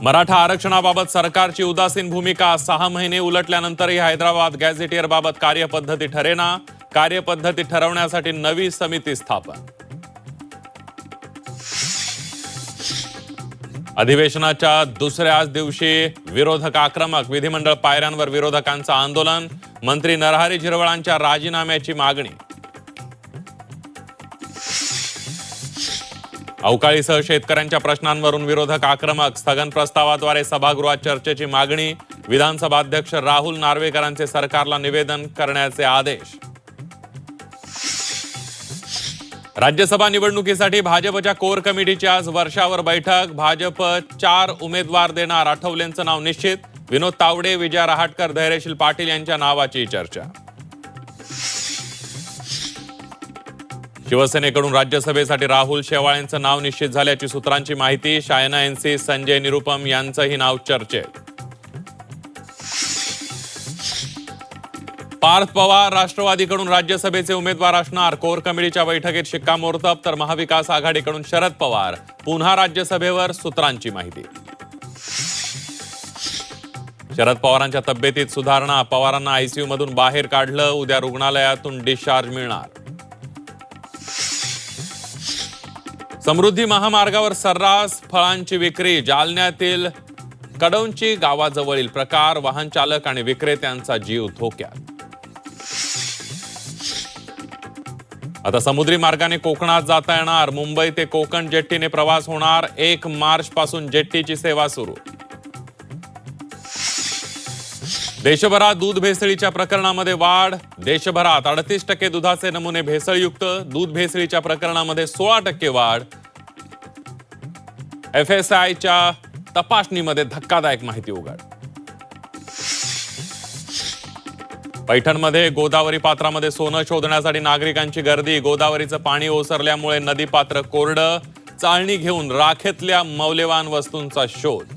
मराठा आरक्षणाबाबत सरकारची उदासीन भूमिका 6 महिने उलटल्यानंतरही हैदराबाद गॅझेटियरबाबत कार्यपद्धती ठरेना. कार्यपद्धती ठरवण्यासाठी नवी समिती स्थापन. अधिवेशनाच्या दुसऱ्याच दिवशी विरोधक आक्रमक. विधिमंडळ पायऱ्यांवर विरोधकांचं आंदोलन. मंत्री नरहरी झिरवळांच्या राजीनाम्याची मागणी. अवकाळीसह शेतकऱ्यांच्या प्रश्नांवरून विरोधक आक्रमक. स्थगन प्रस्तावाद्वारे सभागृहात चर्चेची मागणी. विधानसभा अध्यक्ष राहुल नार्वेकरांचे सरकारला निवेदन करण्याचे आदेश. राज्यसभा निवडणुकीसाठी भाजपच्या कोर कमिटीची आज वर्षावर बैठक. भाजप 4 उमेदवार देणार. आठवलेंचं नाव निश्चित. विनोद तावडे, विजया रहाटकर, धैर्यशील पाटील यांच्या नावाची चर्चा. शिवसेनेकडून राज्यसभेसाठी राहुल शेवाळेंचं नाव निश्चित झाल्याची सूत्रांची माहिती. शायना एनसी, संजय निरुपम यांचंही नाव चर्चेत. पार्थ पवार राष्ट्रवादीकडून राज्यसभेचे उमेदवार असणार. कोर कमिटीच्या बैठकीत शिक्कामोर्तब. तर महाविकास आघाडीकडून शरद पवार पुन्हा राज्यसभेवर. सूत्रांची माहिती. शरद पवारांच्या तब्येतीत सुधारणा. पवारांना आयसीयू मधून बाहेर काढलं. उद्या रुग्णालयातून डिस्चार्ज मिळणार. समृद्धी महामार्गावर सर्रास फळांची विक्री. जालन्यातील कडौंची गावाजवळील प्रकार. वाहन चालक आणि विक्रेत्यांचा जीव धोक्यात. आता समुद्री मार्गाने कोकणात जाता येणार. मुंबई ते कोकण जेट्टीने प्रवास होणार. 1 मार्च पासून जेट्टीची सेवा सुरू. देशभरात दूध भेसळीच्या प्रकरणामध्ये वाढ. देशभरात 38% दुधाचे नमुने भेसळयुक्त. दूध भेसळीच्या प्रकरणामध्ये 16% वाढ. FSIच्या तपासणीमध्ये धक्कादायक माहिती उघड. पैठणमध्ये गोदावरी पात्रामध्ये सोनं शोधण्यासाठी नागरिकांची गर्दी. गोदावरीचं पाणी ओसरल्यामुळे नदीपात्र कोरडं. चाळणी घेऊन राखेतल्या मौल्यवान वस्तूंचा शोध.